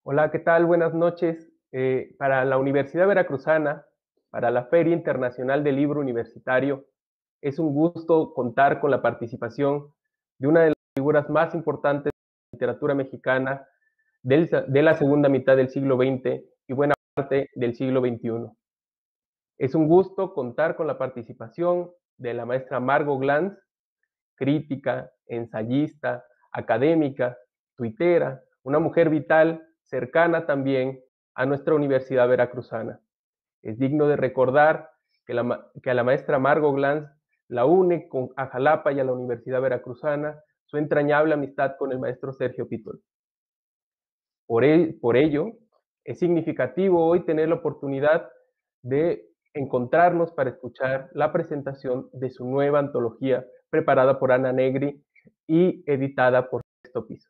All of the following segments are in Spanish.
Hola, ¿qué tal? Buenas noches. Para la Universidad Veracruzana, para la Feria Internacional del Libro Universitario, es un gusto contar con la participación de una de las figuras más importantes de la literatura mexicana de la segunda mitad del siglo XX y buena parte del siglo XXI. Es un gusto contar con la participación de la maestra Margot Glantz, crítica, ensayista, académica, tuitera, una mujer vital, cercana también a nuestra Universidad Veracruzana. Es digno de recordar que a la maestra Margot Glantz la une a Jalapa y a la Universidad Veracruzana su entrañable amistad con el maestro Sergio Pitol. Por ello, es significativo hoy tener la oportunidad de encontrarnos para escuchar la presentación de su nueva antología preparada por Ana Negri y editada por Sexto Piso.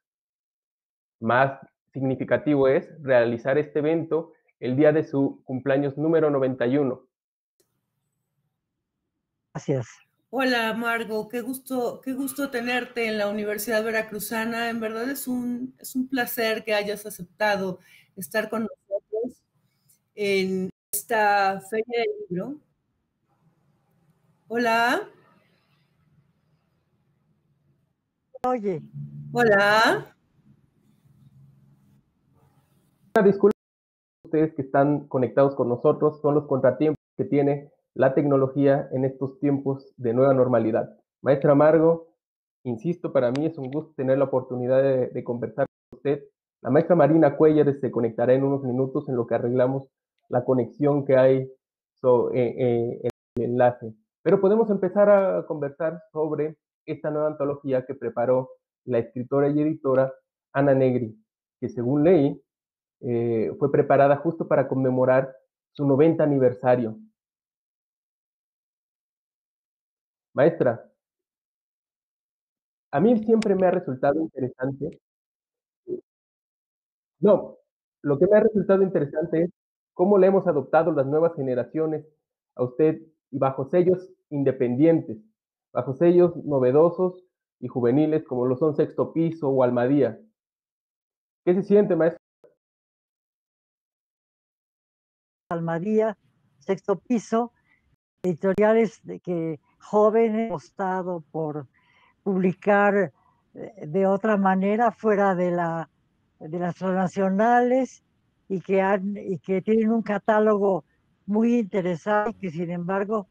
Más significativo es realizar este evento el día de su cumpleaños número 91. Gracias. Hola, Margo, qué gusto tenerte en la Universidad Veracruzana. En verdad es un placer que hayas aceptado estar con nosotros en esta Feria del Libro. Hola. Oye. Hola. Una disculpa a ustedes que están conectados con nosotros, son los contratiempos que tiene la tecnología en estos tiempos de nueva normalidad. Maestra Margot, insisto, para mí es un gusto tener la oportunidad de conversar con usted. La maestra Marina Cuéllar se conectará en unos minutos en lo que arreglamos la conexión que hay en el enlace. Pero podemos empezar a conversar sobre esta nueva antología que preparó la escritora y editora Ana Negri, que según leí, fue preparada justo para conmemorar su 90 aniversario. Maestra, a mí siempre me ha resultado interesante. No, lo que me ha resultado interesante es cómo le hemos adoptado las nuevas generaciones a usted y bajo sellos independientes, bajo sellos novedosos y juveniles como lo son Sexto Piso o Almadía. ¿Qué se siente, maestra? Almadía, Sexto Piso, editoriales que jóvenes han apostado por publicar de otra manera fuera de las transnacionales y que tienen un catálogo muy interesante, que sin embargo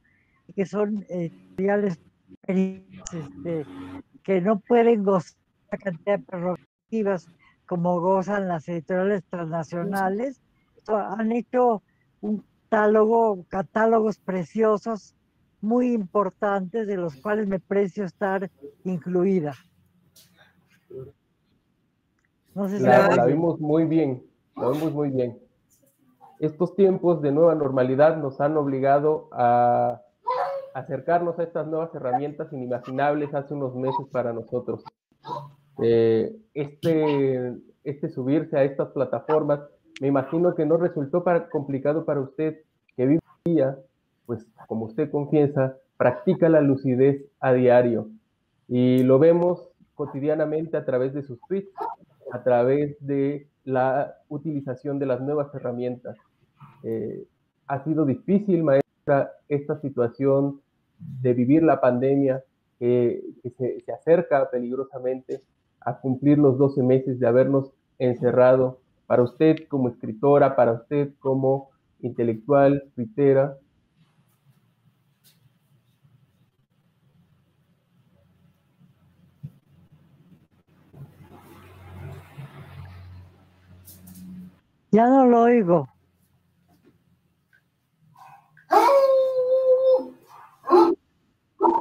que son editoriales que no pueden gozar la cantidad de prerrogativas como gozan las editoriales transnacionales. Han hecho un catálogos preciosos, muy importantes, de los cuales me precio estar incluida. No sé si la vimos muy bien, la vimos muy bien. Estos tiempos de nueva normalidad nos han obligado a acercarnos a estas nuevas herramientas inimaginables hace unos meses para nosotros. Este subirse a estas plataformas, me imagino que no resultó complicado para usted, que vive día, pues como usted confiesa, practica la lucidez a diario. Y lo vemos cotidianamente a través de sus tweets, a través de la utilización de las nuevas herramientas. Ha sido difícil, maestra, esta situación de vivir la pandemia que se acerca peligrosamente a cumplir los 12 meses de habernos encerrado, para usted como escritora, para usted como intelectual, tuitera. Ya no lo oigo.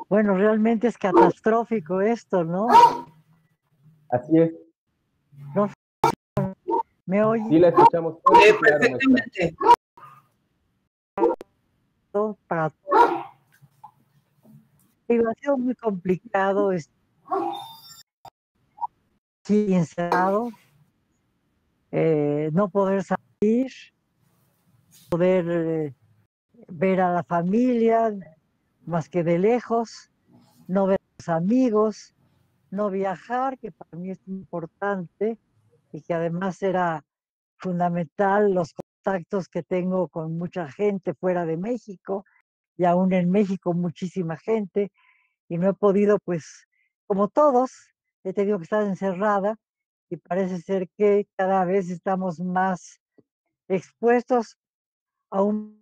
Bueno, realmente es catastrófico esto, ¿no? Así es. No, ¿me oye? Sí, la escuchamos perfectamente. Para ha sido muy complicado aquí encerrado, no poder salir, poder ver a la familia más que de lejos, no ver a los amigos, no viajar, que para mí es importante y que además era fundamental los contactos que tengo con mucha gente fuera de México y aún en México muchísima gente y no he podido, pues, como todos, he tenido que estar encerrada y parece ser que cada vez estamos más expuestos a un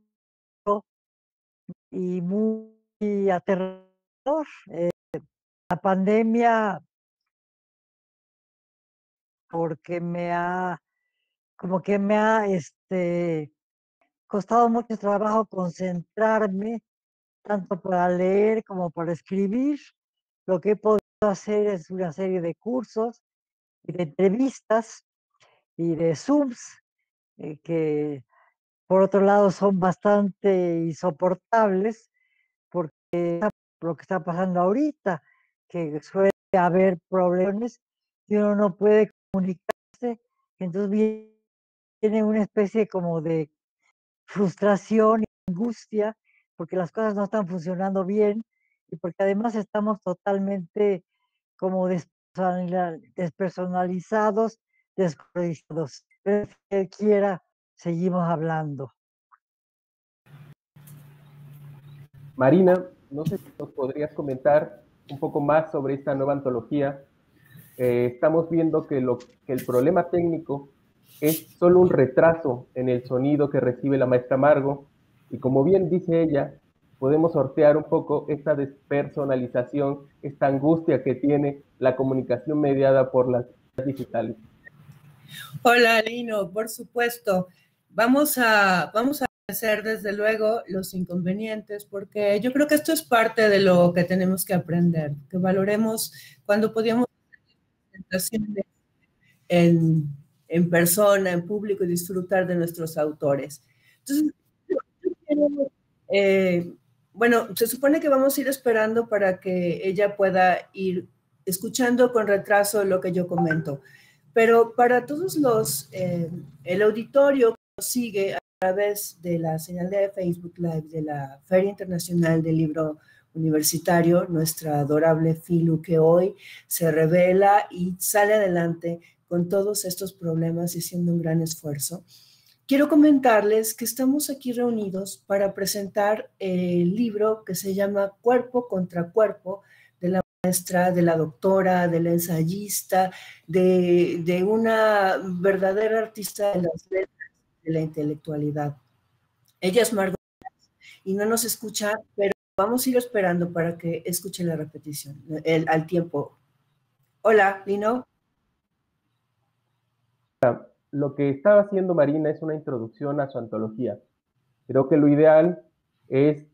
mundo y muy aterrador. La pandemia, porque como que me ha costado mucho trabajo concentrarme, tanto para leer como para escribir. Lo que he podido hacer es una serie de cursos y de entrevistas y de Zooms, que por otro lado son bastante insoportables, porque lo que está pasando ahorita, que suele haber problemas y uno no puede comunicarse, entonces viene una especie como de frustración y angustia porque las cosas no están funcionando bien y porque además estamos totalmente como despersonalizados, desconectados. Pero que quiera, seguimos hablando. Marina, no sé si nos podrías comentar un poco más sobre esta nueva antología. Estamos viendo que el problema técnico es solo un retraso en el sonido que recibe la maestra Margo, y como bien dice ella, podemos sortear un poco esta despersonalización, esta angustia que tiene la comunicación mediada por las redes digitales. Hola, Lino, por supuesto. Vamos a hacer desde luego los inconvenientes, porque yo creo que esto es parte de lo que tenemos que aprender, que valoremos cuando podíamos hacer presentaciones en persona, en público y disfrutar de nuestros autores. Entonces, yo quiero, eh, bueno, se supone que vamos a ir esperando para que ella pueda ir escuchando con retraso lo que yo comento. Pero para todos el auditorio que nos sigue a través de la señal de Facebook Live de la Feria Internacional del Libro Universitario, nuestra adorable Filu, que hoy se revela y sale adelante con todos estos problemas y haciendo un gran esfuerzo. Quiero comentarles que estamos aquí reunidos para presentar el libro que se llama Cuerpo contra Cuerpo, de la maestra, de la doctora, de la ensayista, de una verdadera artista de las letras, de la intelectualidad. Ella es Margot y no nos escucha, pero vamos a ir esperando para que escuche la repetición al tiempo. Hola, Lino. Lo que estaba haciendo Marina es una introducción a su antología. Creo que lo ideal es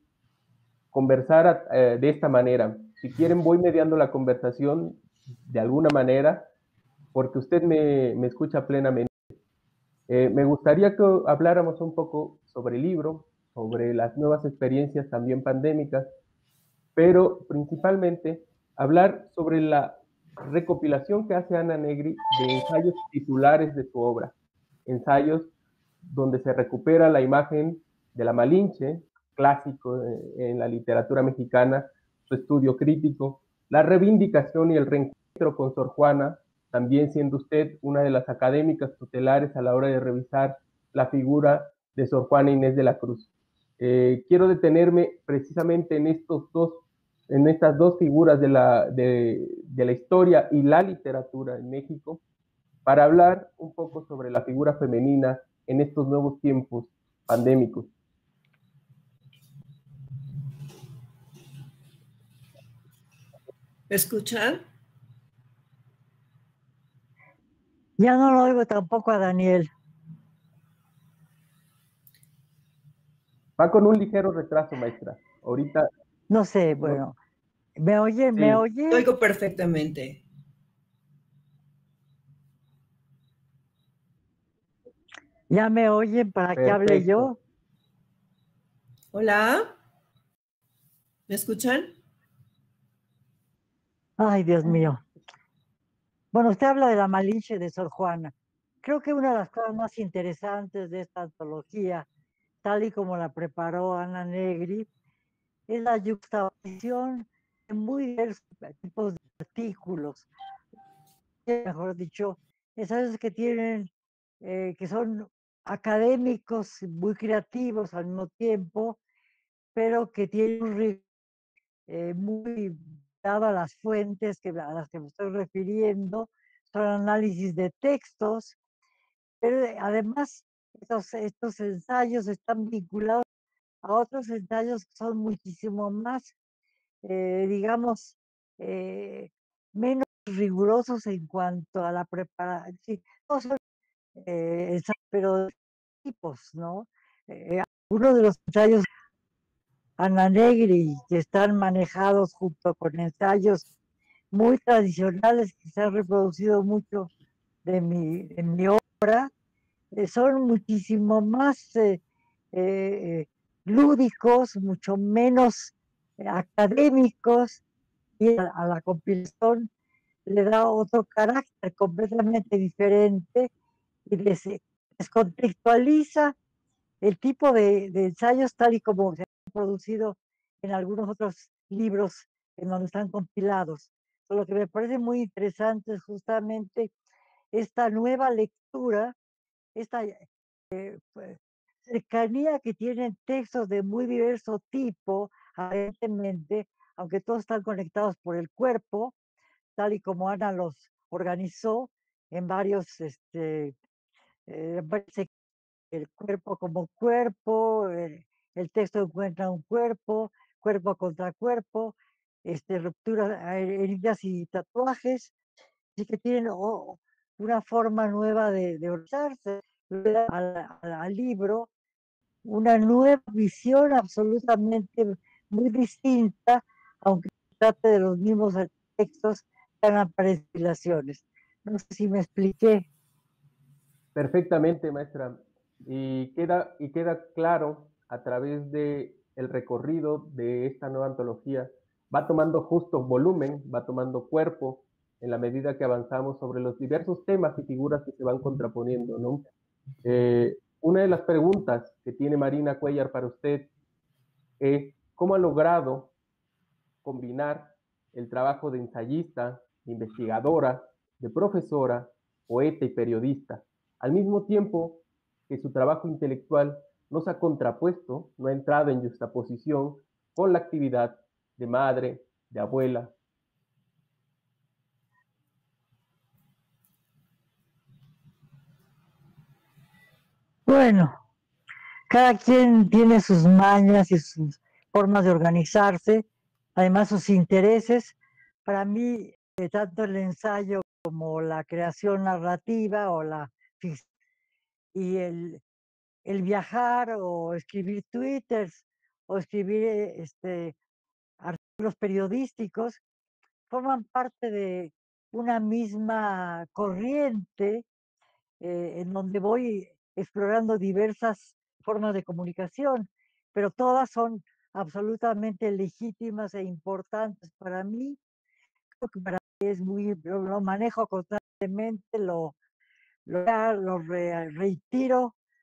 conversar de esta manera. Si quieren, voy mediando la conversación de alguna manera, porque usted me escucha plenamente. Me gustaría que habláramos un poco sobre el libro, sobre las nuevas experiencias también pandémicas, pero principalmente hablar sobre la recopilación que hace Ana Negri de ensayos titulares de su obra, ensayos donde se recupera la imagen de la Malinche, clásico en la literatura mexicana, su estudio crítico, la reivindicación y el reencuentro con Sor Juana, también siendo usted una de las académicas tutelares a la hora de revisar la figura de Sor Juana Inés de la Cruz. Quiero detenerme precisamente en estas dos figuras de la historia y la literatura en México, para hablar un poco sobre la figura femenina en estos nuevos tiempos pandémicos. ¿Me escuchan? Ya no lo oigo tampoco a Daniel. Va con un ligero retraso, maestra. Ahorita. No sé, No, bueno. ¿Me oye? sí, ¿Me Te oye? oigo perfectamente. ¿Ya me oyen para que hable perfecto. yo? Hola, ¿me escuchan? Ay, Dios mío. Bueno, usted habla de la Malinche de Sor Juana. Creo que una de las cosas más interesantes de esta antología, tal y como la preparó Ana Negri, es la yuxtaposición de muy diversos tipos de artículos, mejor dicho, ensayos que tienen que son académicos muy creativos al mismo tiempo, pero que tienen un ritmo muy dado a las fuentes a las que me estoy refiriendo, son análisis de textos, pero además estos ensayos están vinculados a otros ensayos que son muchísimo más, digamos, eh, menos rigurosos en cuanto a la preparación. Sí, no son pero de tipos, ¿no? Uno de los ensayos Ana Negri, que están manejados junto con ensayos muy tradicionales que se han reproducido mucho de mi obra, son muchísimo más eh, lúdicos, mucho menos académicos, y a la compilación le da otro carácter completamente diferente y descontextualiza el tipo de ensayos tal y como se han producido en algunos otros libros en donde están compilados. Lo que me parece muy interesante es justamente esta nueva lectura, esta pues, cercanía que tienen textos de muy diverso tipo, aparentemente, aunque todos están conectados por el cuerpo, tal y como Ana los organizó en varios, el cuerpo como cuerpo, el texto encuentra un cuerpo, cuerpo contra cuerpo, rupturas, heridas y tatuajes, así que tienen una forma nueva de organizarse. Le da al libro una nueva visión absolutamente muy distinta, aunque se trate de los mismos textos que han aparecido en ilustraciones. No sé si me expliqué. Perfectamente, maestra. Y queda claro a través de el recorrido de esta nueva antología. Va tomando justo volumen, va tomando cuerpo en la medida que avanzamos sobre los diversos temas y figuras que se van contraponiendo, ¿no? Una de las preguntas que tiene Marina Cuellar para usted es ¿cómo ha logrado combinar el trabajo de ensayista, de investigadora, de profesora, poeta y periodista, al mismo tiempo que su trabajo intelectual no se ha contrapuesto, no ha entrado en juxtaposición con la actividad de madre, de abuela? Bueno, cada quien tiene sus mañas y sus formas de organizarse, además sus intereses. Para mí, tanto el ensayo como la creación narrativa o la ficción y el viajar o escribir twitters o escribir artículos periodísticos forman parte de una misma corriente en donde voy explorando diversas formas de comunicación, pero todas son absolutamente legítimas e importantes para mí. Creo que para mí es muy, lo manejo constantemente, reitero,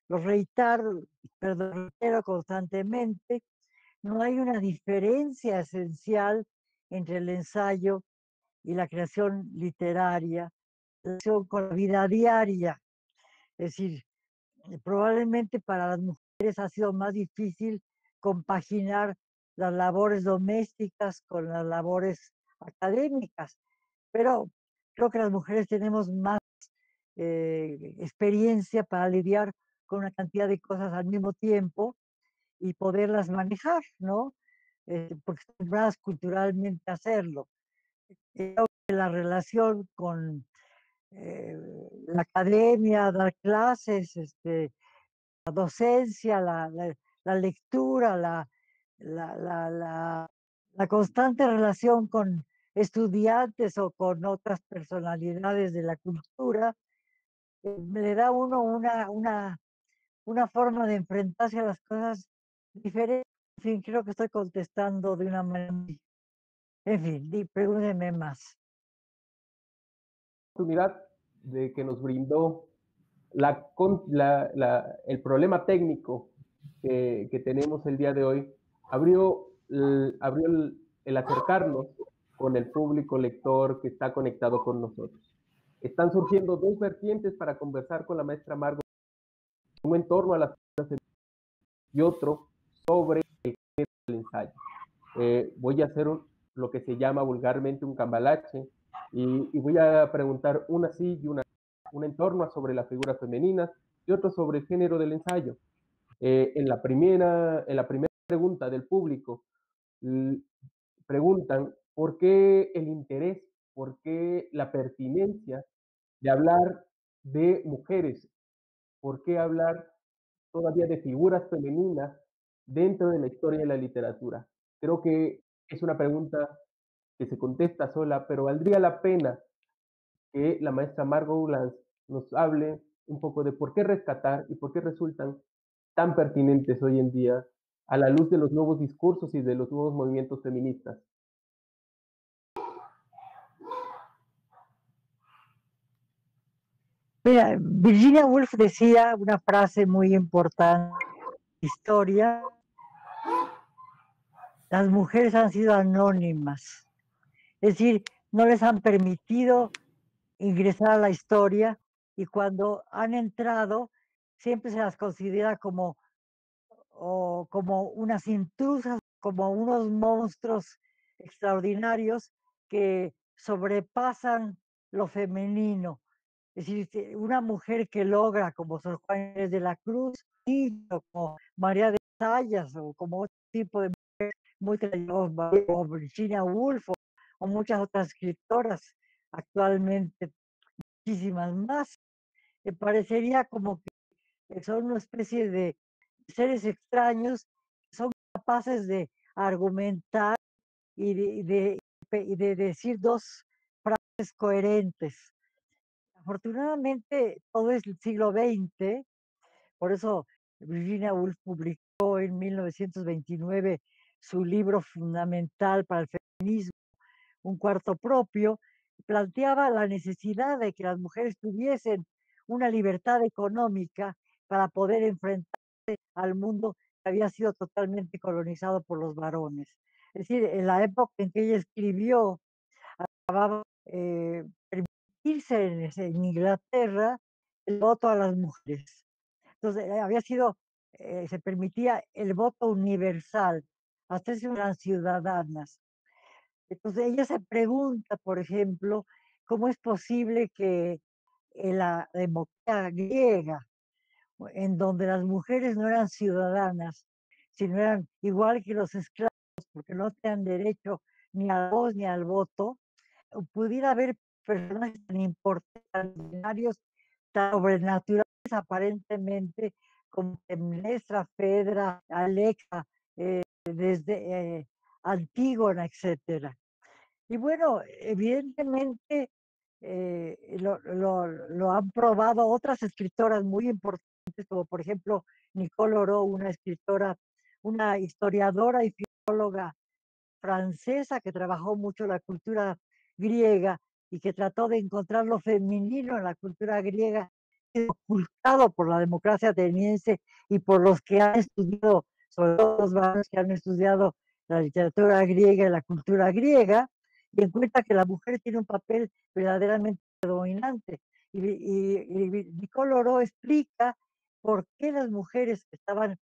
lo reitero, perdón, reitero constantemente. No hay una diferencia esencial entre el ensayo y la creación literaria, la relación con la vida diaria. Es decir, probablemente para las mujeres ha sido más difícil compaginar las labores domésticas con las labores académicas, pero creo que las mujeres tenemos más experiencia para lidiar con una cantidad de cosas al mismo tiempo y poderlas manejar, ¿no? Porque están acostumbradas culturalmente a hacerlo. Creo que la relación con eh, la academia, dar clases, la docencia, la lectura, la, la, la, la constante relación con estudiantes o con otras personalidades de la cultura, le da a uno una forma de enfrentarse a las cosas diferentes. En fin, creo que estoy contestando de una manera. En fin, pregúntenme más. Oportunidad de que nos brindó el problema técnico que tenemos el día de hoy, abrió el acercarnos con el público lector que está conectado con nosotros. Están surgiendo dos vertientes para conversar con la maestra Margot, uno en torno a las y otro sobre el ensayo. Voy a hacer lo que se llama vulgarmente un cambalache y voy a preguntar una sí y una en torno sobre la figura femenina y otro sobre el género del ensayo. En la primera pregunta del público, preguntan por qué el interés, por qué la pertinencia de hablar de mujeres, por qué hablar todavía de figuras femeninas dentro de la historia de la literatura. Creo que es una pregunta que se contesta sola, pero valdría la pena que la maestra Margot Glantz nos hable un poco de por qué rescatar y por qué resultan tan pertinentes hoy en día a la luz de los nuevos discursos y de los nuevos movimientos feministas. Mira, Virginia Woolf decía una frase muy importante en la historia: las mujeres han sido anónimas, es decir, no les han permitido ingresar a la historia, y cuando han entrado siempre se las considera como unas intrusas, como unos monstruos extraordinarios que sobrepasan lo femenino. Es decir, una mujer que logra, como Sor Juana Inés de la Cruz, o como María de Sayas, o como otro tipo de mujeres, o Virginia Woolf, o muchas otras escritoras actualmente, muchísimas más, me parecería como que son una especie de seres extraños, son capaces de argumentar y de decir dos frases coherentes. Afortunadamente, todo es el siglo XX, por eso Virginia Woolf publicó en 1929 su libro fundamental para el feminismo, Un cuarto propio. Planteaba la necesidad de que las mujeres tuviesen una libertad económica para poder enfrentarse al mundo que había sido totalmente colonizado por los varones. Es decir, en la época en que ella escribió, acababa permitirse en Inglaterra el voto a las mujeres. Entonces, se permitía el voto universal, hasta si eran ciudadanas. Entonces, ella se pregunta, por ejemplo, cómo es posible que en la democracia griega, en donde las mujeres no eran ciudadanas, sino eran igual que los esclavos, porque no tenían derecho ni a la voz ni al voto, pudiera haber personajes tan importantes, tan sobrenaturales aparentemente, como Temnestra, Fedra, Alexa, desde Antígona, etcétera. Y bueno, evidentemente lo han probado otras escritoras muy importantes, como por ejemplo Nicole Oro, una escritora, una historiadora y filóloga francesa que trabajó mucho la cultura griega y que trató de encontrar lo femenino en la cultura griega, ocultado por la democracia ateniense y por los que han estudiado, sobre todo los varones que han estudiado la literatura griega y la cultura griega, y encuentra que la mujer tiene un papel verdaderamente predominante. Y Nicole Oro explica por qué las mujeres que estaban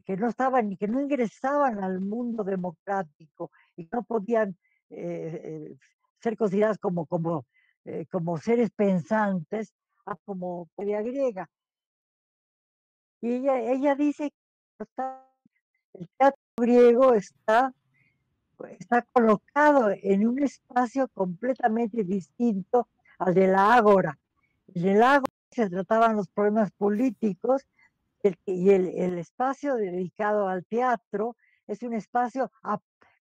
que no estaban y que no ingresaban al mundo democrático y no podían ser consideradas como seres pensantes, como poesía griega. Y ella dice que el teatro griego está colocado en un espacio completamente distinto al de la ágora. En el ágora se trataban los problemas políticos, y el espacio dedicado al teatro es un espacio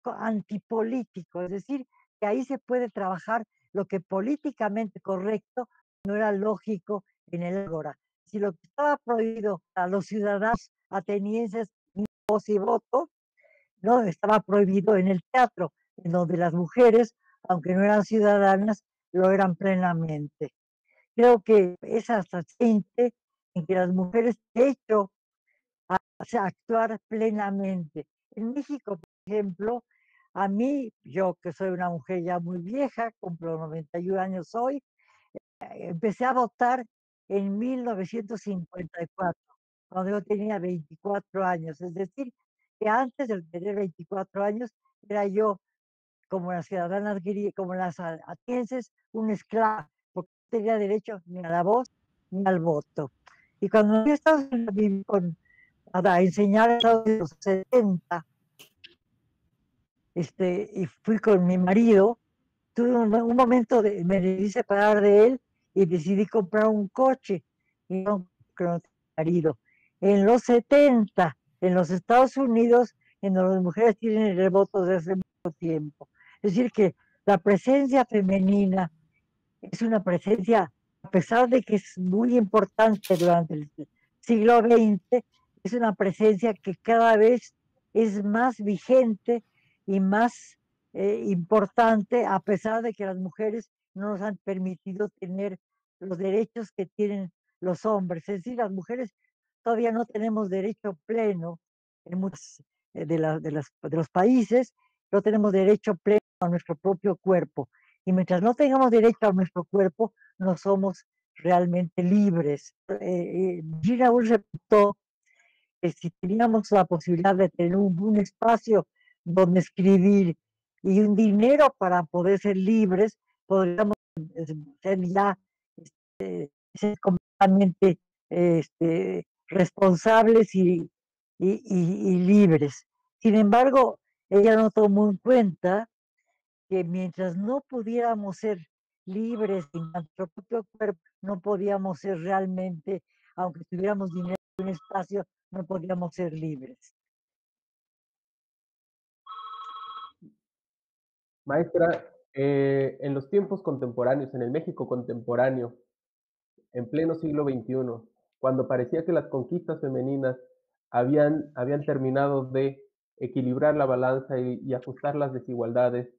antipolítico, es decir, que ahí se puede trabajar lo que políticamente correcto no era lógico en el ágora. Si lo que estaba prohibido a los ciudadanos atenienses, voz y voto, no estaba prohibido en el teatro, en donde las mujeres, aunque no eran ciudadanas, lo eran plenamente. Creo que es hasta gente en que las mujeres, de hecho, actuar plenamente. En México, por ejemplo, A mí, yo que soy una mujer ya muy vieja, cumplo 91 años hoy, empecé a votar en 1954, cuando yo tenía 24 años. Es decir, que antes de tener 24 años era yo, como las ciudadanas como las atenienses, un esclavo, porque no tenía derecho ni a la voz ni al voto. Y cuando yo estaba a enseñar en los 70, y fui con mi marido, tuve un momento me decidí separar de él y decidí comprar un coche y no con mi marido. En los 70, en los Estados Unidos, en donde las mujeres tienen el voto desde hace mucho tiempo. Es decir, que la presencia femenina es una presencia, a pesar de que es muy importante durante el siglo XX, es una presencia que cada vez es más vigente y más importante, a pesar de que las mujeres no nos han permitido tener los derechos que tienen los hombres. Es decir, las mujeres todavía no tenemos derecho pleno en muchos de los países, no tenemos derecho pleno a nuestro propio cuerpo. Y mientras no tengamos derecho a nuestro cuerpo, no somos realmente libres. Gina Woolf reputó que si teníamos la posibilidad de tener un espacio donde escribir y un dinero para poder ser libres, podríamos ser ya ser completamente responsables y libres. Sin embargo, ella no tomó en cuenta que mientras no pudiéramos ser libres en nuestro propio cuerpo, no podíamos ser realmente, aunque tuviéramos dinero en un espacio, no podíamos ser libres. Maestra, en los tiempos contemporáneos, en el México contemporáneo, en pleno siglo XXI, cuando parecía que las conquistas femeninas habían terminado de equilibrar la balanza y ajustar las desigualdades,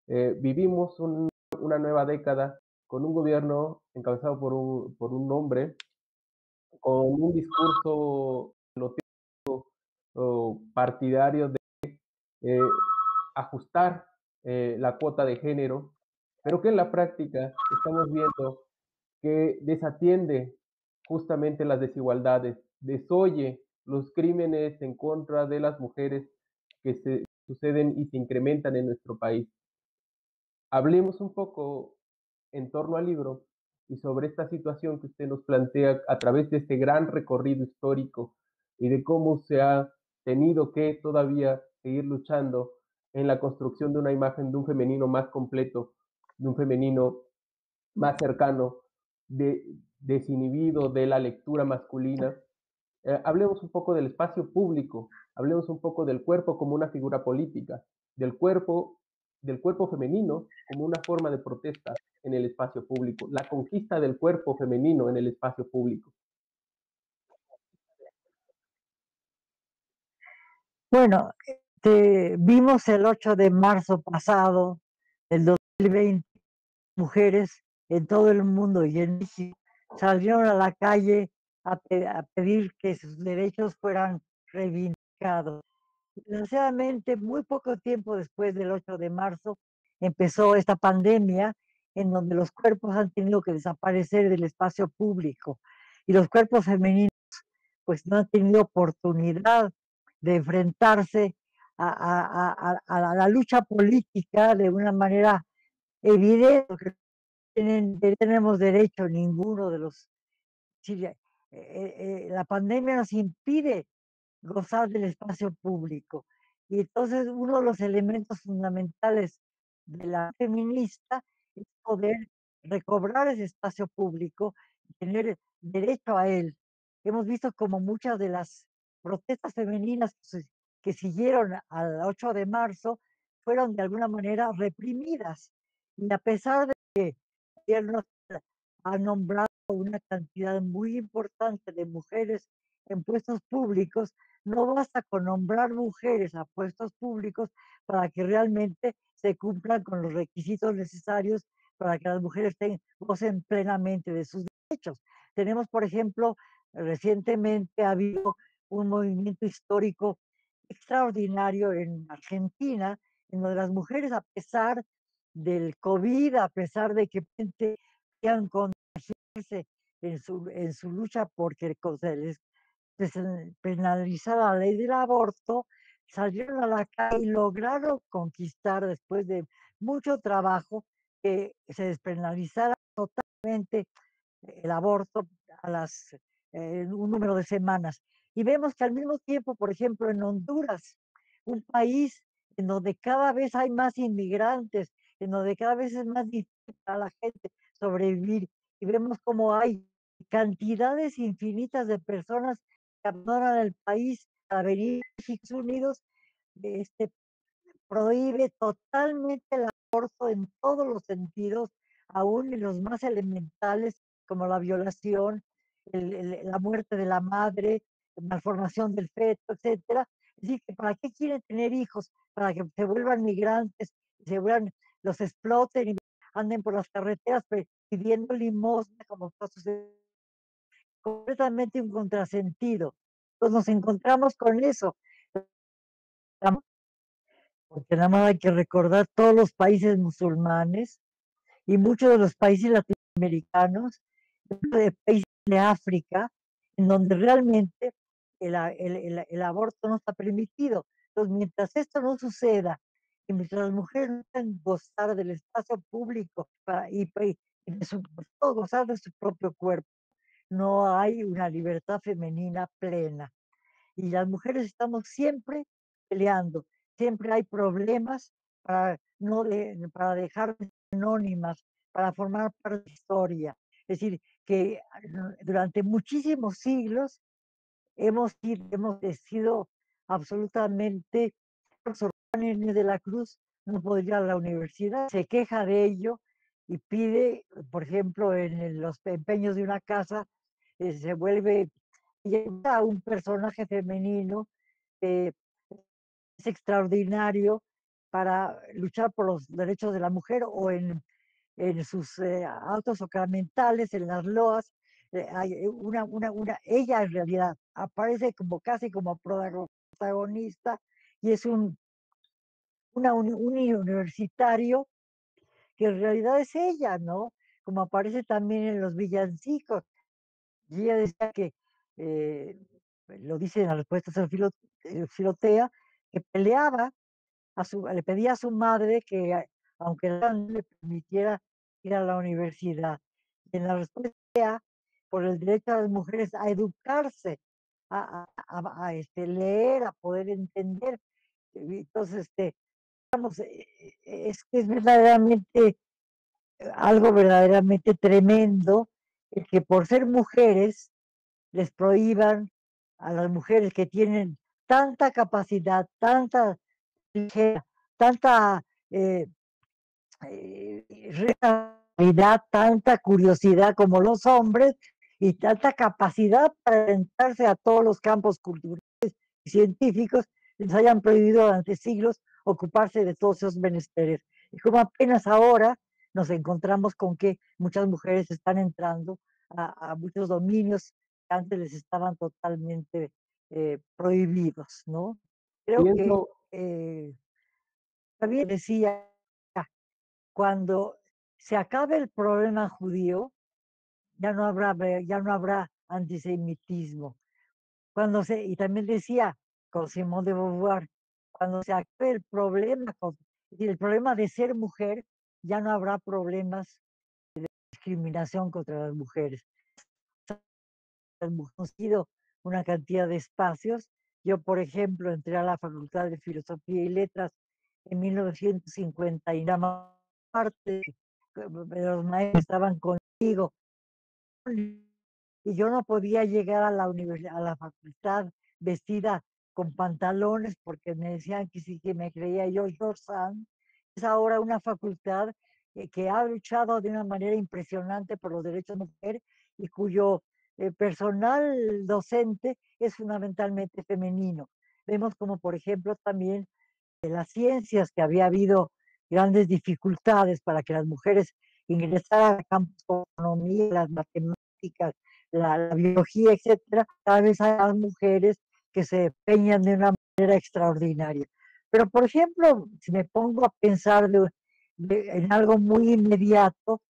vivimos una nueva década con un gobierno encabezado por un hombre con un discurso partidario de ajustar la cuota de género, pero que en la práctica estamos viendo que desatiende justamente las desigualdades, desoye los crímenes en contra de las mujeres que se suceden y se incrementan en nuestro país. Hablemos un poco en torno al libro y sobre esta situación que usted nos plantea a través de este gran recorrido histórico y de cómo se ha tenido que todavía seguir luchando en la construcción de una imagen de un femenino más completo, de un femenino más cercano, desinhibido de la lectura masculina. Hablemos un poco del espacio público, hablemos un poco del cuerpo como una figura política, del cuerpo, del cuerpo femenino como una forma de protesta en el espacio público, la conquista del cuerpo femenino en el espacio público. Bueno, vimos el 8 de marzo pasado del 2020, mujeres en todo el mundo y en México salieron a la calle a pedir que sus derechos fueran reivindicados. Desgraciadamente, muy poco tiempo después del 8 de marzo, empezó esta pandemia en donde los cuerpos han tenido que desaparecer del espacio público y los cuerpos femeninos pues no han tenido oportunidad de enfrentarse a la lucha política de una manera evidente, porque tenemos derecho ninguno de los... la pandemia nos impide gozar del espacio público. Y entonces uno de los elementos fundamentales de la feminista es poder recobrar ese espacio público y tener derecho a él. Hemos visto como muchas de las protestas femeninas que siguieron al 8 de marzo fueron de alguna manera reprimidas. Y a pesar de que el gobierno ha nombrado una cantidad muy importante de mujeres en puestos públicos, no basta con nombrar mujeres a puestos públicos para que realmente se cumplan con los requisitos necesarios para que las mujeres gocen plenamente de sus derechos. Tenemos, por ejemplo, recientemente ha habido un movimiento histórico extraordinario en Argentina, en donde las mujeres, a pesar del COVID, a pesar de que querían contagiarse en su lucha porque se les penalizara la ley del aborto, salieron a la calle y lograron conquistar, después de mucho trabajo, que se despenalizara totalmente el aborto en un número de semanas. Y vemos que al mismo tiempo, por ejemplo, en Honduras, un país en donde cada vez hay más inmigrantes, en donde cada vez es más difícil para la gente sobrevivir, y vemos como hay cantidades infinitas de personas que abandonan el país para venir a Estados Unidos, este, prohíbe totalmente el aborto en todos los sentidos, aún en los más elementales, como la violación, la muerte de la madre, malformación del feto, etcétera. Es decir, que ¿para qué quieren tener hijos? Para que se vuelvan migrantes, los exploten y anden por las carreteras pidiendo limosna, como está sucediendo. Completamente un contrasentido. Entonces nos encontramos con eso, porque nada más hay que recordar todos los países musulmanes y muchos de los países latinoamericanos, de países de África, en donde realmente el aborto no está permitido. Entonces, mientras esto no suceda, y mientras las mujeres no puedan gozar del espacio público y gozar de su propio cuerpo, no hay una libertad femenina plena. Y las mujeres estamos siempre peleando, siempre hay problemas para, no para dejar de ser anónimas, para formar parte de la historia. Es decir, que durante muchísimos siglos hemos sido absolutamente... Juan de la Cruz no puede ir a la universidad, se queja de ello y pide, por ejemplo, en los empeños de una casa, se vuelve a un personaje femenino que es extraordinario para luchar por los derechos de la mujer, o en sus autos sacramentales, en las loas, hay ella en realidad aparece como casi como protagonista, y es un universitario que en realidad es ella, ¿no? Como aparece también en los villancicos. Y ella decía que, lo dice en la respuesta a Filotea, que peleaba, le pedía a su madre que, aunque no le permitiera ir a la universidad. Y en la respuesta, por el derecho de las mujeres a educarse, leer, a poder entender. Entonces, es verdaderamente algo verdaderamente tremendo el que por ser mujeres les prohíban a las mujeres que tienen tanta capacidad, tanta ligera, tanta realidad, tanta curiosidad como los hombres, y tanta capacidad para adentrarse a todos los campos culturales y científicos, les hayan prohibido durante siglos ocuparse de todos esos menesteres. Y como apenas ahora nos encontramos con que muchas mujeres están entrando a muchos dominios que antes les estaban totalmente prohibidos, ¿no? Creo que también decía, cuando se acabe el problema judío, ya no habrá antisemitismo. Y también decía con Simone de Beauvoir, cuando se acabe el problema de ser mujer, ya no habrá problemas de discriminación contra las mujeres. Hemos conocido una cantidad de espacios. Yo, por ejemplo, entré a la Facultad de Filosofía y Letras en 1950, y la parte de los maestros estaban conmigo, y yo no podía llegar a a la facultad vestida con pantalones, porque me decían que sí, que me creía yo George Sand. Es ahora una facultad que ha luchado de una manera impresionante por los derechos de la mujer, y cuyo personal docente es fundamentalmente femenino. Vemos como, por ejemplo, también de las ciencias, que había habido grandes dificultades para que las mujeres ingresaran a campos como la economía, las matemáticas, la biología, etcétera. Cada vez hay más mujeres que se empeñan de una manera extraordinaria. Pero, por ejemplo, si me pongo a pensar en algo muy inmediato,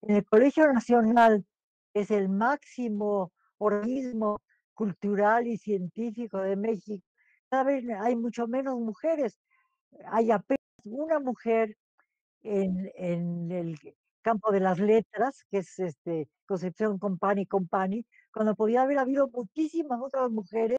en el Colegio Nacional, que es el máximo organismo cultural y científico de México, cada vez hay mucho menos mujeres. Hay apenas una mujer en el campo de las letras, que es Concepción Company, cuando podía haber habido muchísimas otras mujeres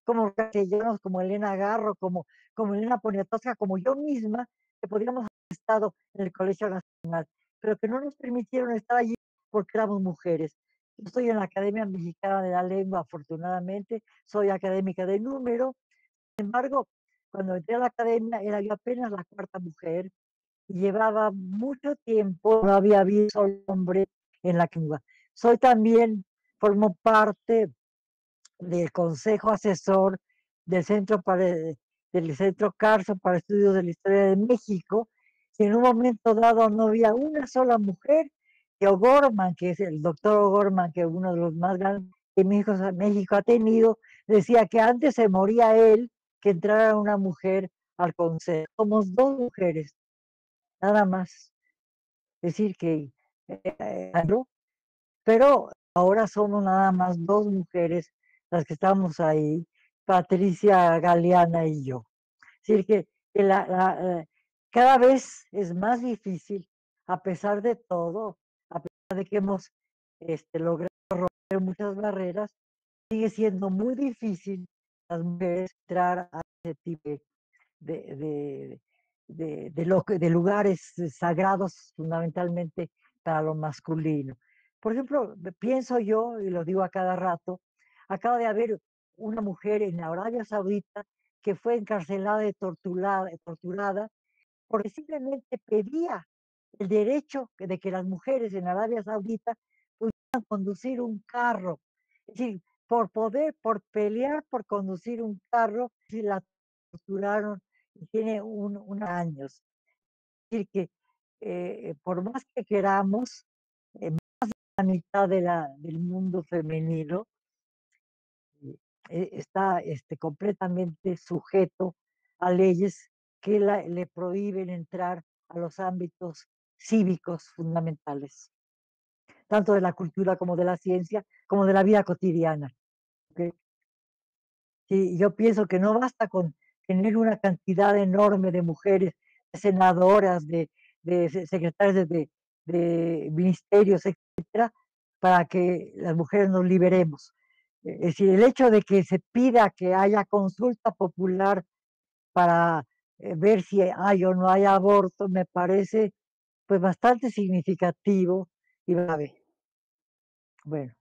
como castellanos, como Elena Garro, como Elena Poniatowska, como yo misma, que podríamos haber estado en el Colegio Nacional, pero que no nos permitieron estar allí porque éramos mujeres. Yo estoy en la Academia Mexicana de la Lengua, afortunadamente, soy académica de número. Sin embargo, cuando entré a la academia era yo apenas la cuarta mujer y llevaba mucho tiempo, no había habido solo hombre en la lengua. Soy también, formo parte del Consejo Asesor del del Centro Carso para Estudios de la Historia de México, y en un momento dado no había una sola mujer, que O'Gorman, que es el doctor O'Gorman, que es uno de los más grandes que México ha tenido, decía que antes se moría él que entrara una mujer al consejo. Somos dos mujeres, nada más. Es decir, que pero ahora somos nada más dos mujeres las que estamos ahí, Patricia Galeana y yo. Es decir, que cada vez es más difícil, a pesar de todo, a pesar de que hemos logrado romper muchas barreras, sigue siendo muy difícil las mujeres entrar a ese tipo de, de, de lugares sagrados fundamentalmente para lo masculino. Por ejemplo, pienso yo, y lo digo a cada rato, acaba de haber una mujer en Arabia Saudita que fue encarcelada y torturada porque simplemente pedía el derecho de que las mujeres en Arabia Saudita pudieran conducir un carro. Es decir, por pelear por conducir un carro, si la torturaron y tiene unos años. Es decir, que por más que queramos, más de la mitad del mundo femenino está completamente sujeto a leyes que le prohíben entrar a los ámbitos cívicos fundamentales, tanto de la cultura como de la ciencia, como de la vida cotidiana. ¿Okay? Sí, yo pienso que no basta con tener una cantidad enorme de mujeres, de senadoras, de secretarias de ministerios, etcétera, para que las mujeres nos liberemos. Es decir, el hecho de que se pida que haya consulta popular para ver si hay o no hay aborto me parece pues bastante significativo y grave. Bueno.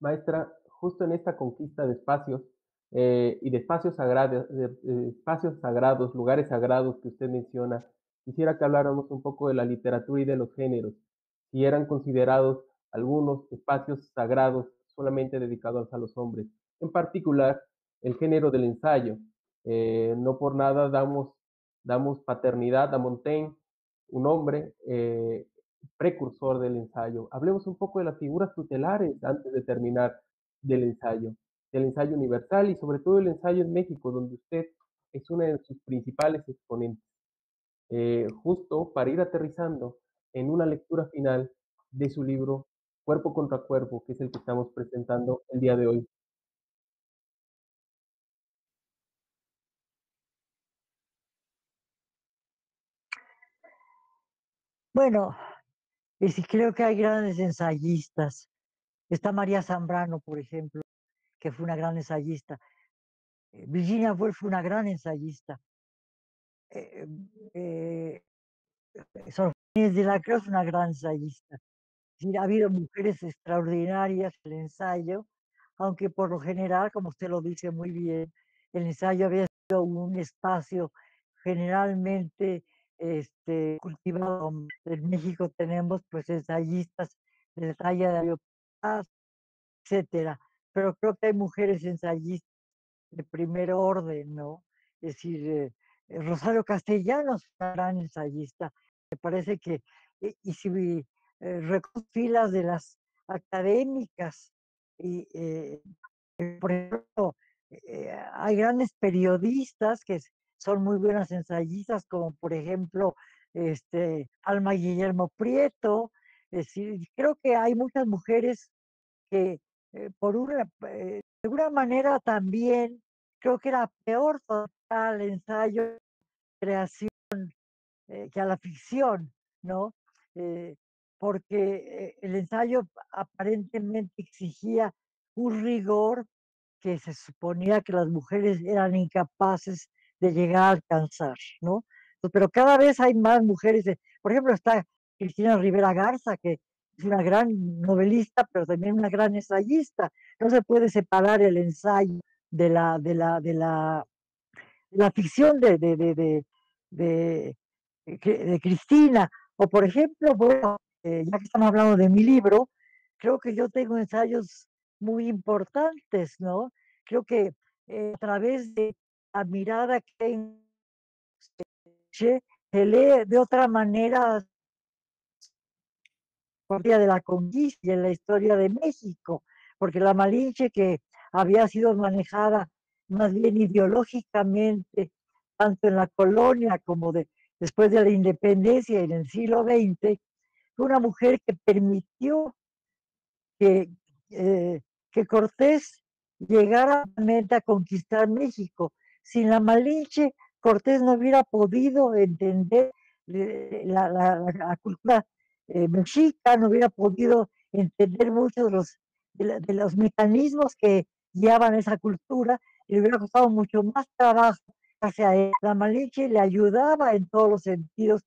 Maestra, justo en esta conquista de espacios y de espacios sagrados, lugares sagrados que usted menciona, quisiera que habláramos un poco de la literatura y de los géneros, si eran considerados algunos espacios sagrados solamente dedicados a los hombres, en particular el género del ensayo. No por nada damos paternidad a Montaigne, un hombre precursor del ensayo. Hablemos un poco de las figuras tutelares antes de terminar del ensayo universal y sobre todo el ensayo en México, donde usted es una de sus principales exponentes. Justo para ir aterrizando en una lectura final de su libro Cuerpo contra Cuerpo, que es el que estamos presentando el día de hoy. Bueno, y sí creo que hay grandes ensayistas. Está María Zambrano, por ejemplo, que fue una gran ensayista. Virginia Woolf fue una gran ensayista. Eh, eh, Sor Juana de la Cruz fue una gran ensayista. Sí, ha habido mujeres extraordinarias en el ensayo, aunque por lo general, como usted lo dice muy bien, el ensayo había sido un espacio generalmente cultivado. En México tenemos pues ensayistas de la talla de Darío Paz, etcétera, pero creo que hay mujeres ensayistas de primer orden, ¿no? Es decir, Rosario Castellanos, una gran ensayista. Me parece que, y si recopilas de las académicas, y, por ejemplo, hay grandes periodistas que son muy buenas ensayistas, como por ejemplo Alma Guillermo Prieto. Es decir, creo que hay muchas mujeres que de alguna manera también creo que era peor al ensayo, creación, que a la ficción, ¿no? Eh, Porque el ensayo aparentemente exigía un rigor que se suponía que las mujeres eran incapaces de llegar a alcanzar, ¿no? Pero cada vez hay más mujeres, por ejemplo, está Cristina Rivera Garza, que es una gran novelista, pero también una gran ensayista. No se puede separar el ensayo de la ficción de Cristina. O por ejemplo, bueno, ya que estamos hablando de mi libro, creo que yo tengo ensayos muy importantes, ¿no? Creo que a través de la mirada que tengo, se lee de otra manera la historia de la conquista y en la historia de México, porque la Malinche, que había sido manejada más bien ideológicamente, tanto en la colonia como después de la independencia en el siglo XX, fue una mujer que permitió que, eh, que Cortés llegara realmente a conquistar México. Sin la Malinche, Cortés no hubiera podido entender la cultura mexica, no hubiera podido entender muchos de los mecanismos que guiaban esa cultura, y le hubiera costado mucho más trabajo hacia él. La Malinche le ayudaba en todos los sentidos.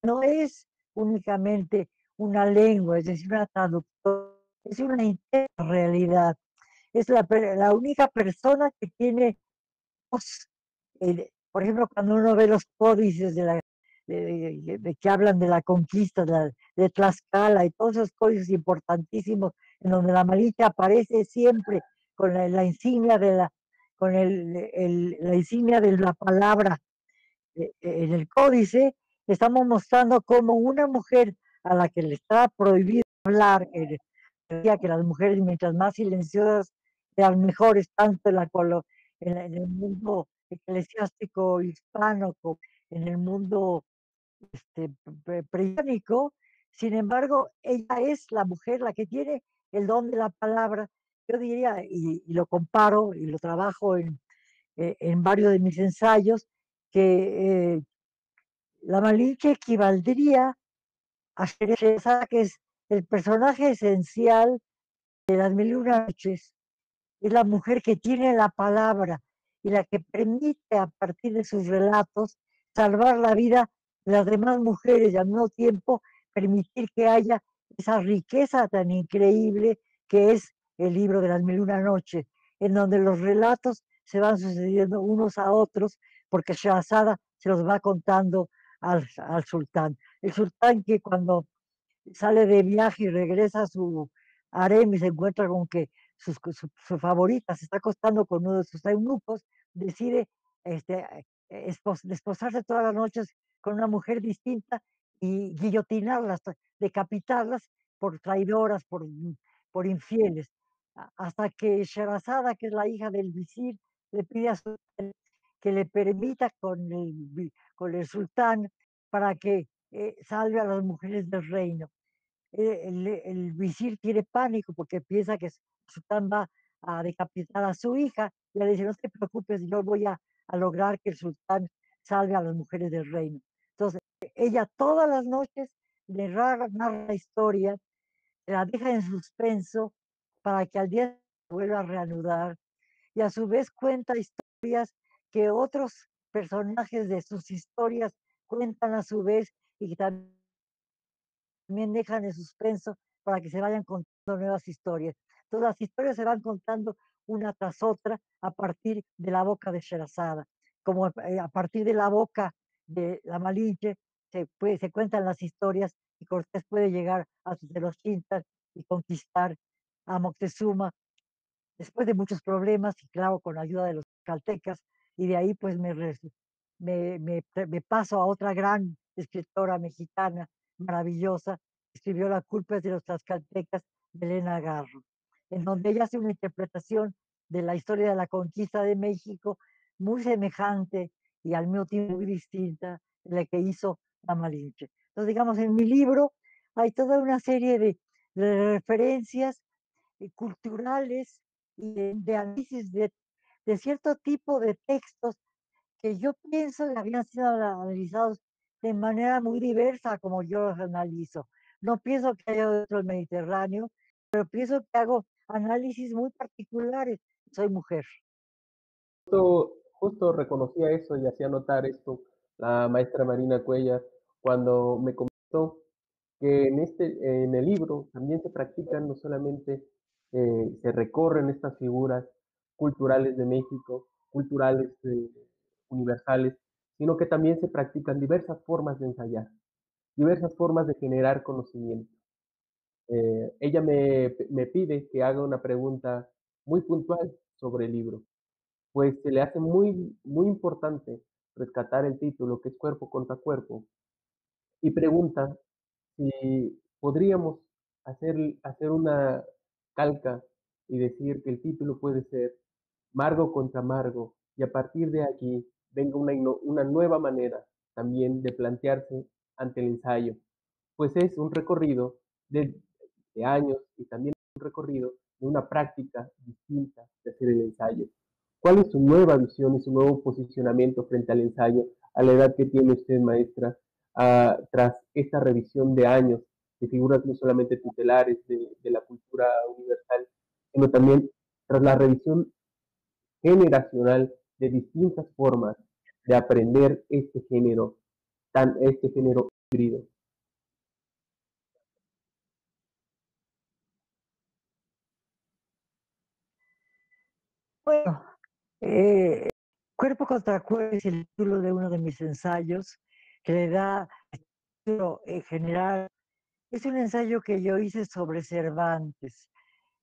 No es únicamente una lengua, es decir, una traductora, es una realidad. Es la única persona que tiene voz. Por ejemplo, cuando uno ve los códices de que hablan de la conquista de Tlaxcala y todos esos códices importantísimos, en donde la Malinche aparece siempre con la insignia la insignia de la palabra en el códice, estamos mostrando cómo una mujer a la que le está prohibido hablar, que decía que las mujeres mientras más silenciosas eran mejores, tanto en el mundo eclesiástico hispano como en el mundo prehispánico. Sin embargo, ella es la mujer la que tiene el don de la palabra. Yo diría, y lo comparo y lo trabajo en varios de mis ensayos, que la Malinche equivaldría a Sherezada, que es el personaje esencial de las Mil y Una Noches. Es la mujer que tiene la palabra y la que permite a partir de sus relatos salvar la vida de las demás mujeres y al mismo tiempo permitir que haya esa riqueza tan increíble que es el libro de las Mil y Una Noches, en donde los relatos se van sucediendo unos a otros porque Shahrazada se los va contando al sultán. El sultán, que cuando sale de viaje y regresa a su harem y se encuentra con que su favorita se está acostando con uno de sus eunucos, decide desposarse todas las noches con una mujer distinta y guillotinarlas, decapitarlas por traidoras, por infieles, hasta que Sherazada, que es la hija del visir, le pide a su que le permita con el sultán para que salve a las mujeres del reino. El visir tiene pánico porque piensa que el sultán va a decapitar a su hija, y le dice: no te preocupes, yo voy a lograr que el sultán salve a las mujeres del reino. Entonces, ella todas las noches le narra la historia, la deja en suspenso para que al día se vuelva a reanudar, y a su vez cuenta historias que otros personajes de sus historias cuentan a su vez, y que también dejan en suspenso para que se vayan contando nuevas historias. Todas las historias se van contando una tras otra a partir de la boca de Sherazada, como a partir de la boca de la Malinche se cuentan las historias, y Cortés puede llegar a sus de los Chintas y conquistar a Moctezuma después de muchos problemas, y claro, con la ayuda de los caltecas. Y de ahí pues me paso a otra gran escritora mexicana maravillosa, que escribió La culpa es de los tlaxcaltecas, de Elena Garro, en donde ella hace una interpretación de la historia de la conquista de México muy semejante y al mismo tiempo muy distinta de la que hizo la Malinche. Entonces, digamos, en mi libro hay toda una serie de referencias culturales y de análisis de cierto tipo de textos que yo pienso que habían sido analizados de manera muy diversa como yo los analizo. No pienso que haya dentro del Mediterráneo, pero pienso que hago análisis muy particulares. Soy mujer. Justo reconocía eso y hacía notar esto la maestra Marina Cuellar cuando me comentó que en el libro también se practican, no solamente se recorren estas figuras culturales de México, culturales universales, sino que también se practican diversas formas de ensayar, diversas formas de generar conocimiento. Ella me pide que haga una pregunta muy puntual sobre el libro, pues se le hace muy importante rescatar el título, que es Cuerpo contra Cuerpo, y pregunta si podríamos hacer una calca y decir que el título puede ser Margo contra Margo, y a partir de aquí venga una nueva manera también de plantearse ante el ensayo, pues es un recorrido de, de años y también un recorrido de una práctica distinta de hacer el ensayo. ¿Cuál es su nueva visión y su nuevo posicionamiento frente al ensayo a la edad que tiene usted, maestra, tras esta revisión de años de figuras no solamente tutelares de la cultura universal, sino también tras la revisión generacional de distintas formas de aprender este género híbrido? Bueno, eh, Cuerpo contra Cuerpo es el título de uno de mis ensayos que le da título general. Es un ensayo que yo hice sobre Cervantes.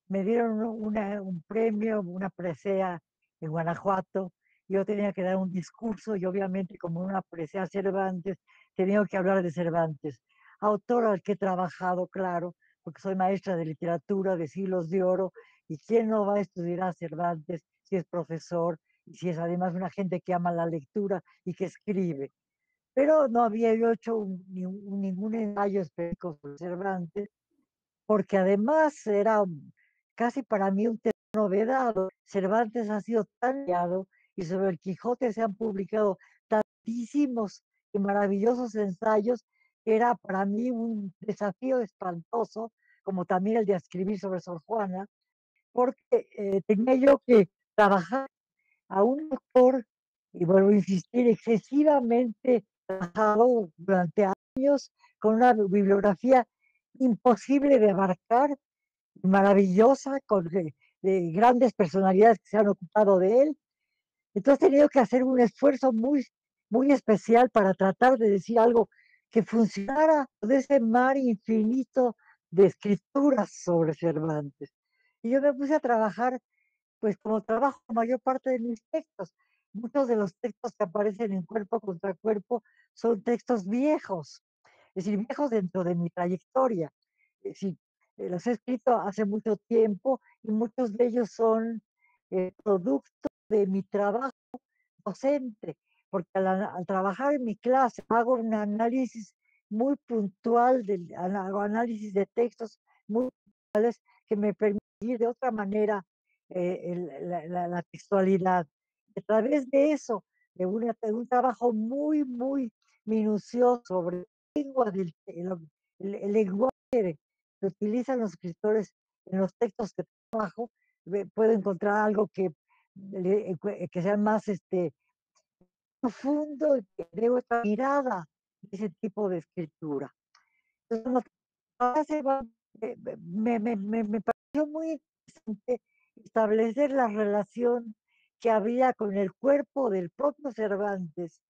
Me dieron un premio, una presea en Guanajuato. Yo tenía que dar un discurso y obviamente como una presea Cervantes, tenía que hablar de Cervantes, autor al que he trabajado, claro, porque soy maestra de literatura de siglos de oro, y quién no va a estudiar a Cervantes si es profesor y si es además una gente que ama la lectura y que escribe. Pero no había yo hecho ningún ensayo específico sobre Cervantes, porque además era casi para mí un tema novedado. Cervantes ha sido tan leado y sobre el Quijote se han publicado tantísimos y maravillosos ensayos que era para mí un desafío espantoso, como también el de escribir sobre Sor Juana, porque tenía yo que trabajar a un autor, y vuelvo a insistir, excesivamente trabajado durante años con una bibliografía imposible de abarcar, maravillosa, con de grandes personalidades que se han ocupado de él. Entonces he tenido que hacer un esfuerzo muy especial para tratar de decir algo que funcionara de ese mar infinito de escrituras sobre Cervantes. Y yo me puse a trabajar, pues como trabajo la mayor parte de mis textos. Muchos de los textos que aparecen en Cuerpo contra Cuerpo son textos viejos, es decir, viejos dentro de mi trayectoria. Es decir, los he escrito hace mucho tiempo y muchos de ellos son producto de mi trabajo docente, porque al trabajar en mi clase hago un análisis muy puntual, hago análisis de textos muy puntuales que me permiten ir de otra manera la textualidad. A través de eso, de un trabajo muy minucioso sobre la lengua el lenguaje que utilizan los escritores en los textos que trabajo, puedo encontrar algo que sea más profundo y que dé otra mirada de ese tipo de escritura. Entonces, me pareció muy interesante establecer la relación que había con el cuerpo del propio Cervantes.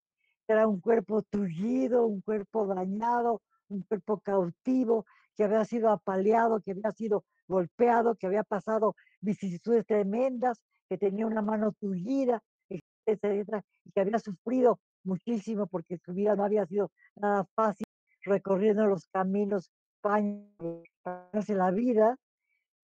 Era un cuerpo tullido, un cuerpo dañado, un cuerpo cautivo, que había sido apaleado, que había sido golpeado, que había pasado vicisitudes tremendas, que tenía una mano tullida, etcétera, y que había sufrido muchísimo porque su vida no había sido nada fácil, recorriendo los caminos para ganarse la vida.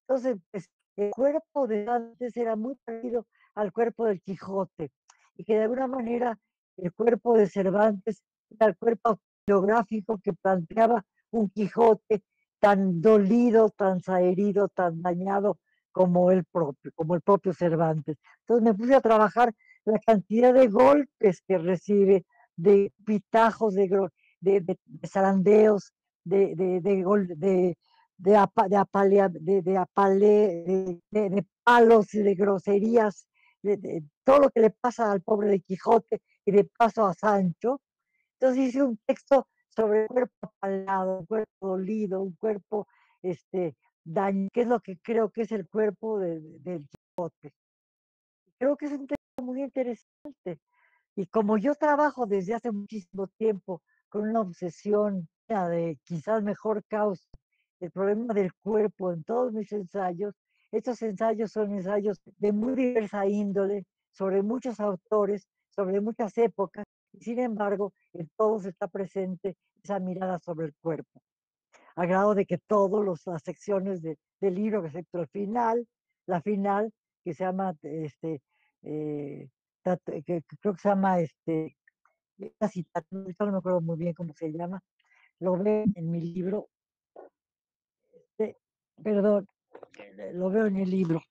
Entonces, pues, el cuerpo de antes era muy parecido al cuerpo del Quijote. y que de alguna manera el cuerpo de Cervantes era el cuerpo geográfico que planteaba un Quijote tan dolido, tan herido, tan dañado como el propio Cervantes. Entonces me puse a trabajar la cantidad de golpes que recibe, de pitajos, de zarandeos, de palos y de groserías, de todo lo que le pasa al pobre de Quijote y de paso a Sancho. Entonces hice un texto sobre el cuerpo apalado, un cuerpo dolido, un cuerpo daño, que es lo que creo que es el cuerpo del Quijote. Creo que es un texto muy interesante. Y como yo trabajo desde hace muchísimo tiempo con una obsesión de quizás mejor causa, el problema del cuerpo en todos mis ensayos, estos ensayos son ensayos de muy diversa índole, sobre muchos autores, sobre muchas épocas, y sin embargo, en todos está presente esa mirada sobre el cuerpo, a grado de que todas las secciones del libro, excepto el final, la final, que se llama, que creo que se llama, esta cita, no me acuerdo muy bien cómo se llama, lo veo en mi libro, perdón, lo veo en el libro.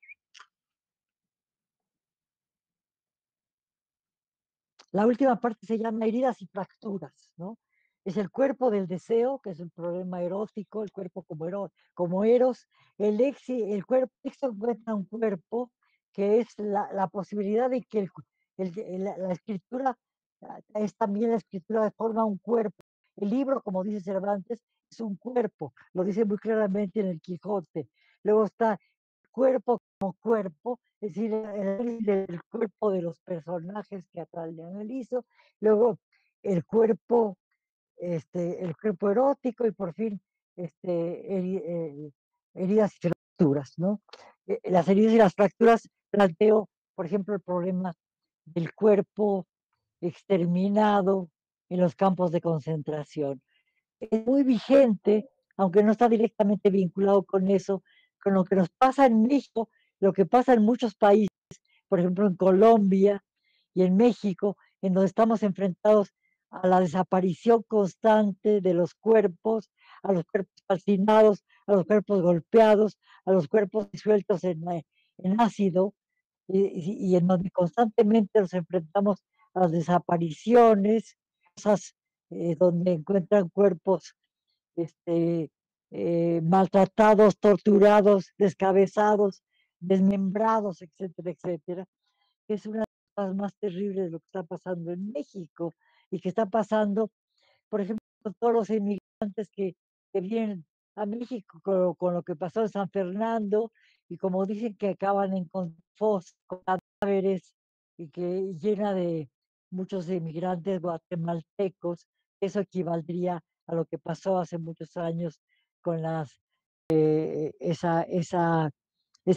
La última parte se llama heridas y fracturas, ¿no? Es el cuerpo del deseo, que es un problema erótico, el cuerpo como Eros, el cuerpo, encuentra un cuerpo que es la posibilidad de que la escritura es también la escritura de forma un cuerpo. El libro, como dice Cervantes, es un cuerpo, lo dice muy claramente en el Quijote. Luego está cuerpo como cuerpo, es decir, el cuerpo de los personajes que analizo, luego el cuerpo, el cuerpo erótico y por fin heridas y fracturas, ¿no? Las heridas y las fracturas planteo, por ejemplo, el problema del cuerpo exterminado en los campos de concentración. Es muy vigente, aunque no está directamente vinculado con eso, con lo que nos pasa en México, lo que pasa en muchos países, por ejemplo en Colombia y en México, en donde estamos enfrentados a la desaparición constante de los cuerpos, a los cuerpos calcinados, a los cuerpos golpeados, a los cuerpos disueltos en ácido, y en donde constantemente nos enfrentamos a las desapariciones, cosas donde encuentran cuerpos maltratados, torturados, descabezados, desmembrados, etcétera, etcétera, que es una de las cosas más terribles de lo que está pasando en México y que está pasando, por ejemplo, con todos los inmigrantes que vienen a México con lo que pasó en San Fernando y como dicen que acaban en fosas, con cadáveres y que llena de muchos inmigrantes guatemaltecos, eso equivaldría a lo que pasó hace muchos años con ese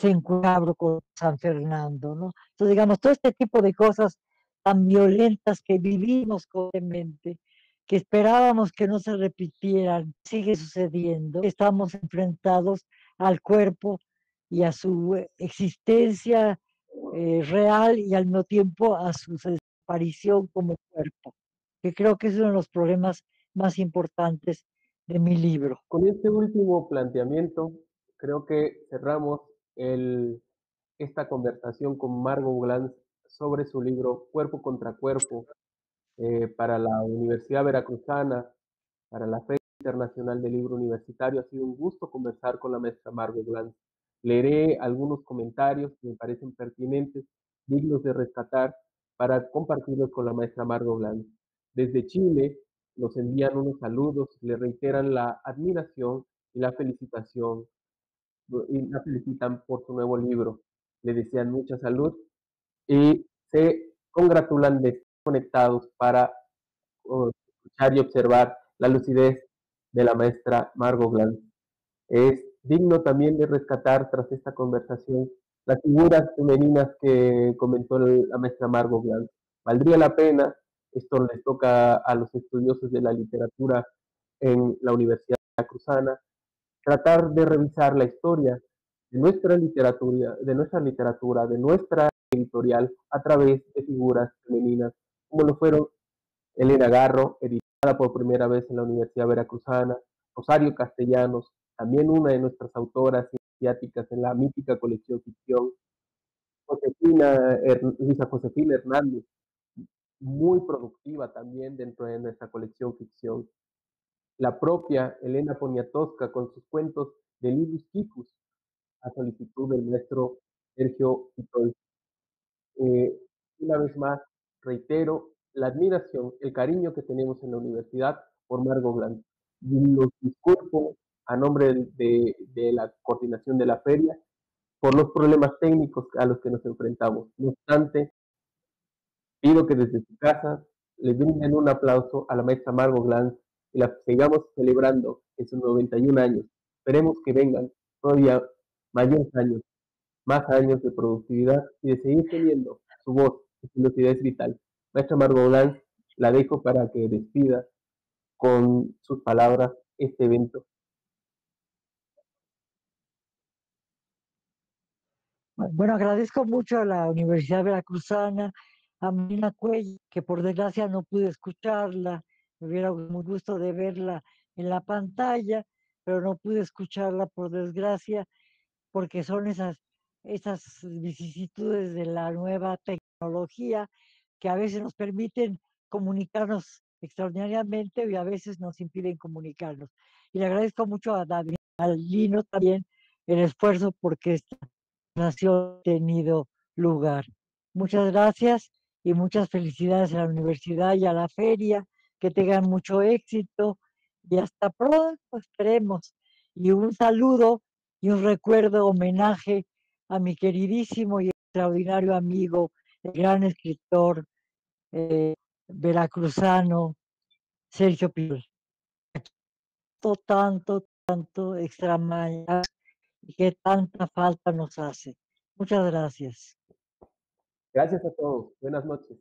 encuentro con San Fernando, ¿no? Entonces, digamos, todo este tipo de cosas tan violentas que vivimos constantemente, que esperábamos que no se repitieran, sigue sucediendo. Estamos enfrentados al cuerpo y a su existencia real y al mismo tiempo a su desaparición como cuerpo, que creo que es uno de los problemas más importantes de mi libro. Con este último planteamiento, creo que cerramos esta conversación con Margot Glantz sobre su libro Cuerpo contra Cuerpo, para la Universidad Veracruzana, para la Feria Internacional del Libro Universitario. Ha sido un gusto conversar con la maestra Margot Glantz. Leeré algunos comentarios que me parecen pertinentes, dignos de rescatar, para compartirlos con la maestra Margot Glantz. Desde Chile nos envían unos saludos, le reiteran la admiración y la felicitación, y la felicitan por su nuevo libro. Le desean mucha salud y se congratulan de estar conectados para escuchar y observar la lucidez de la maestra Margot Glantz. Es digno también de rescatar tras esta conversación las figuras femeninas que comentó la maestra Margot Glantz. Valdría la pena, esto les toca a los estudiosos de la literatura en la Universidad Veracruzana, tratar de revisar la historia de nuestra literatura, de nuestra editorial a través de figuras femeninas, como lo fueron Elena Garro, editada por primera vez en la Universidad Veracruzana, Rosario Castellanos, también una de nuestras autoras iniciáticas en la mítica colección ficción, Luisa Josefina Hernández, muy productiva también dentro de nuestra colección ficción. La propia Elena Poniatowska con sus cuentos de Libus Kifus, a solicitud del maestro Sergio Pitol. Una vez más, reitero la admiración, el cariño que tenemos en la universidad por Margot Glantz. Y los disculpo a nombre de la coordinación de la feria por los problemas técnicos a los que nos enfrentamos. No obstante, pido que desde su casa le brinden un aplauso a la maestra Margot Glantz y la sigamos celebrando en sus 91 años. Esperemos que vengan todavía mayores años, más años de productividad y de seguir teniendo su voz, su velocidad es vital. Maestra Margot Glantz, la dejo para que despida con sus palabras este evento. Bueno, agradezco mucho a la Universidad Veracruzana, a Marina Cuellar, que por desgracia no pude escucharla. Me hubiera muy gusto de verla en la pantalla, pero no pude escucharla por desgracia, porque son esas vicisitudes de la nueva tecnología que a veces nos permiten comunicarnos extraordinariamente y a veces nos impiden comunicarnos. Y le agradezco mucho a David, al Lino también, el esfuerzo porque esta nación ha tenido lugar. Muchas gracias y muchas felicidades a la universidad y a la feria, que tengan mucho éxito y hasta pronto, esperemos. Y un saludo y un recuerdo, homenaje a mi queridísimo y extraordinario amigo, el gran escritor veracruzano Sergio Pil. Tanto extrañar y que tanta falta nos hace. Muchas gracias. Gracias a todos. Buenas noches.